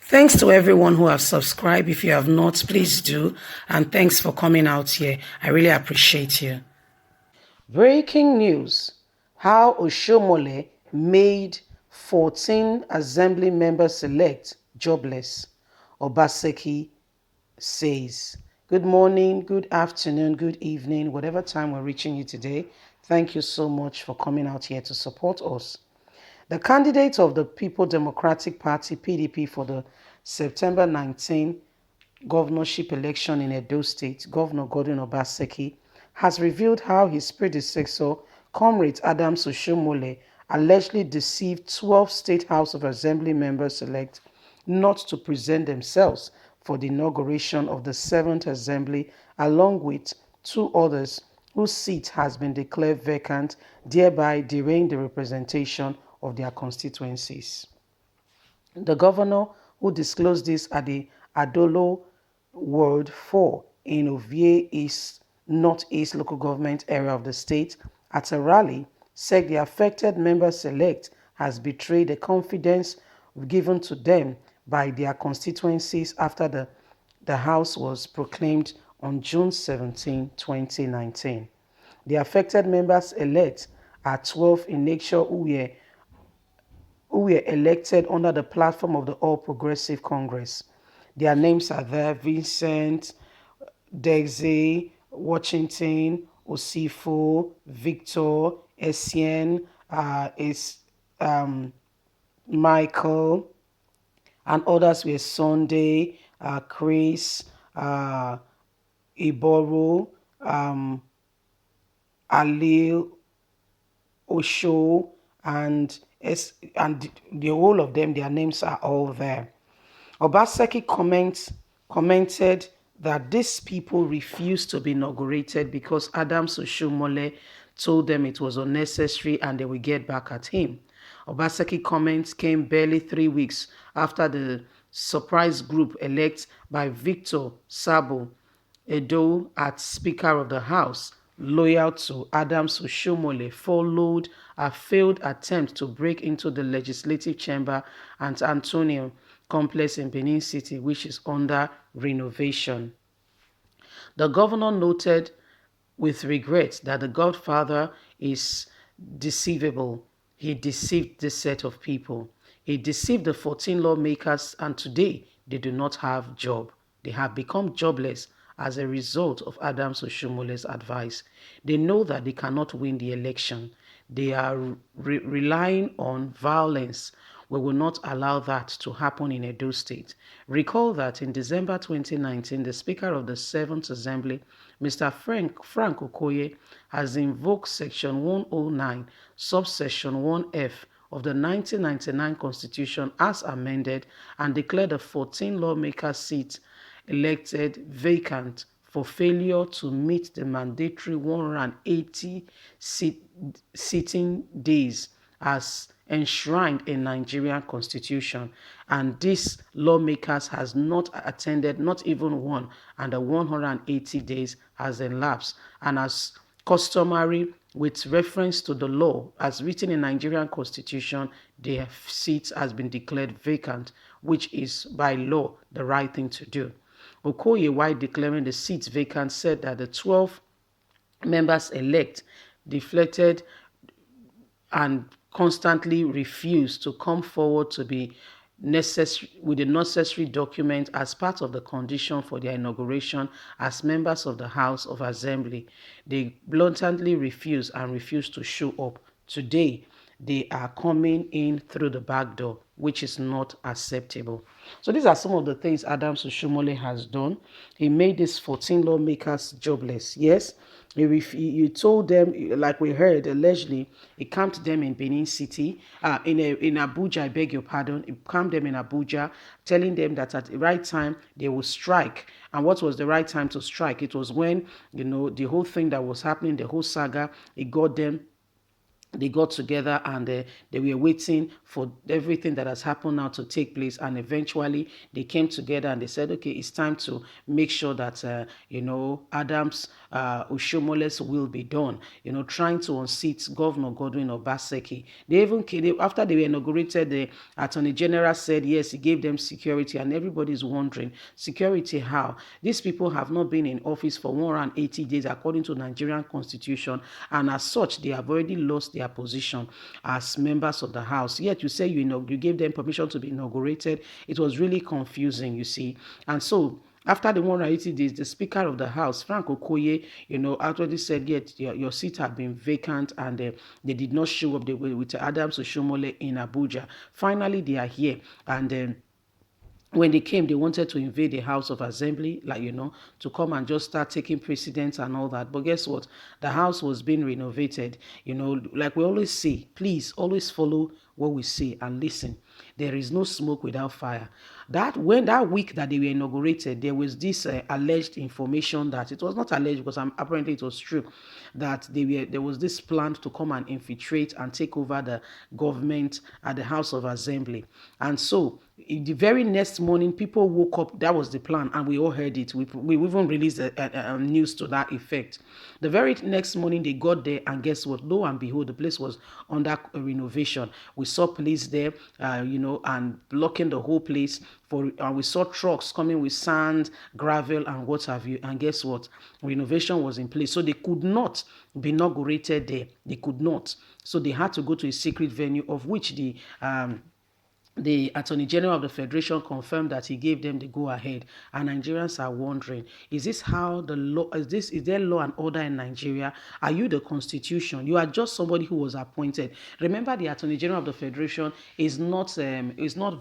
Thanks to everyone who have subscribed. If you have not, please do. And thanks for coming out here. I really appreciate you. Breaking news. How Oshiomhole made 14 assembly members elect jobless. Obaseki says. Good morning, good afternoon, good evening, whatever time we're reaching you today. Thank you so much for coming out here to support us. The candidate of the People Democratic Party, PDP, for the September 19 governorship election in Edo State, Governor Godwin Obaseki, has revealed how his predecessor, Comrade Adams Oshiomhole, allegedly deceived 12 State House of Assembly members-elect not to present themselves for the inauguration of the 7th Assembly, along with two others whose seat has been declared vacant, thereby delaying the representation of their constituencies. The governor, who disclosed this at the Adolo Ward 4 in Ovie East, Northeast local government area of the state, at a rally, said the affected members-elect has betrayed the confidence given to them by their constituencies after the House was proclaimed on June 17, 2019. The affected members-elect are 12 in nature who were elected under the platform of the All Progressive Congress. Their names are there: Vincent, Dexy, Washington, Osifo, Victor, Essien, Michael, and others were Sunday, Chris, Iboro, Alil, Osho, and the whole of them, their names are all there. Obaseki commented that these people refused to be inaugurated because Adams Oshiomhole told them it was unnecessary and they would get back at him. Obaseki comments came barely 3 weeks after the surprise group elect by Victor Sabo Edo as Speaker of the House, loyal to Adams Oshiomhole, followed a failed attempt to break into the legislative chamber at Antonio Complex in Benin City, which is under renovation. The governor noted with regret that the Godfather is deceivable. He deceived this set of people. He deceived the 14 lawmakers, and today they do not have job. They have become jobless as a result of Adams Oshiomhole's advice. They know that they cannot win the election. They are relying on violence. We will not allow that to happen in Edo State. Recall that in December 2019, the Speaker of the 7th Assembly, Mr. Frank Okoye, has invoked Section 109, subsection 1F of the 1999 Constitution as amended and declared the 14 lawmaker seats elected vacant for failure to meet the mandatory 180 sitting days as enshrined in Nigerian constitution, and these lawmakers has not attended, not even one, and the 180 days has elapsed. And as customary with reference to the law as written in Nigerian constitution, their seats has been declared vacant, which is by law the right thing to do. Okoye, while declaring the seats vacant, said that the 12 members elect deflected and constantly refused to come forward to be necessary with the necessary document as part of the condition for their inauguration as members of the House of Assembly. They blatantly refused to show up. Today, they are coming in through the back door, which is not acceptable. So these are some of the things Adams Oshiomhole has done. He made these 14 lawmakers jobless. Yes, you told them, like we heard, allegedly, he camped them in Benin City, in Abuja, I beg your pardon. He camped them in Abuja, telling them that at the right time, they will strike. And what was the right time to strike? It was when, the whole thing that was happening, the whole saga, it got them they got together and they were waiting for everything that has happened now to take place, and eventually they came together and they said, okay, it's time to make sure that Adams Oshomole's will be done, trying to unseat Governor Godwin Obaseki. After they were inaugurated, the Attorney General said yes, he gave them security, and everybody's wondering, security how? These people have not been in office for 180 days according to Nigerian constitution, and as such they have already lost their position as members of the House. Yet you say you gave them permission to be inaugurated. It was really confusing, you see. And so after the 180 days, the Speaker of the House, Frank Okoye, actually said, yet your seat had been vacant, and they did not show up with Adams Oshiomhole in Abuja. Finally, they are here, and when they came, they wanted to invade the House of Assembly, to come and just start taking precedence and all that. But guess what? The house was being renovated. Like we always say, please always follow what we say and listen. There is no smoke without fire. That week that they were inaugurated, there was this alleged information that it was not alleged, because apparently it was true, that there was this plan to come and infiltrate and take over the government at the House of Assembly. And so the very next morning, people woke up. That was the plan, and we all heard it. We even released a news to that effect. The very next morning, they got there, and guess what? Lo and behold, the place was under renovation. We saw police there, and blocking the whole place. We saw trucks coming with sand, gravel, and what have you. And guess what? Renovation was in place, so they could not be inaugurated there. They could not. So they had to go to a secret venue, of which the Attorney General of the Federation confirmed that he gave them the go-ahead. And Nigerians are wondering, is this how the law, is there law and order in Nigeria? Are you the Constitution? You are just somebody who was appointed. Remember, the Attorney General of the Federation is not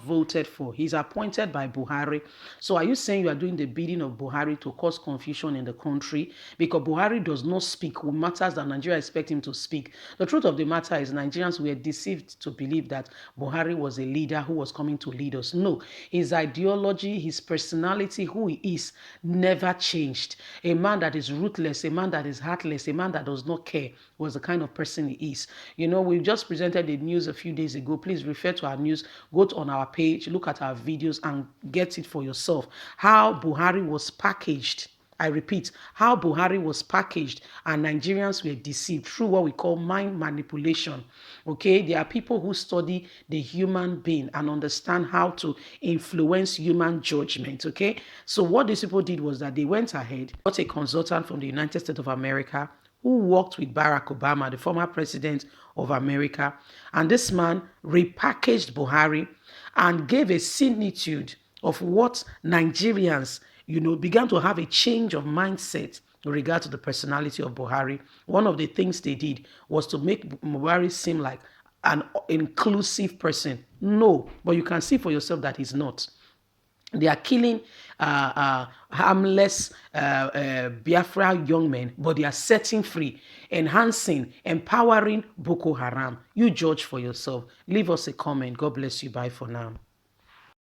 voted for. He's appointed by Buhari. So are you saying you are doing the bidding of Buhari to cause confusion in the country? Because Buhari does not speak what matters that Nigeria expect him to speak. The truth of the matter is Nigerians were deceived to believe that Buhari was a leader who was coming to lead us. No, his ideology, his personality, who he is, never changed. A man that is ruthless, a man that is heartless, a man that does not care was the kind of person he is. We just presented the news a few days ago. Please refer to our news, go on our page, look at our videos, and get it for yourself. How Buhari was packaged. I repeat, how Buhari was packaged, and Nigerians were deceived through what we call mind manipulation. Okay, there are people who study the human being and understand how to influence human judgment. Okay, so what these people did was that they went ahead, got a consultant from the United States of America who worked with Barack Obama, the former president of America, and this man repackaged Buhari and gave a similitude of what Nigerians began to have a change of mindset in regard to the personality of Buhari. One of the things they did was to make Buhari seem like an inclusive person. No, but you can see for yourself that he's not. They are killing harmless Biafra young men, but they are setting free, enhancing, empowering Boko Haram. You judge for yourself. Leave us a comment. God bless you. Bye for now.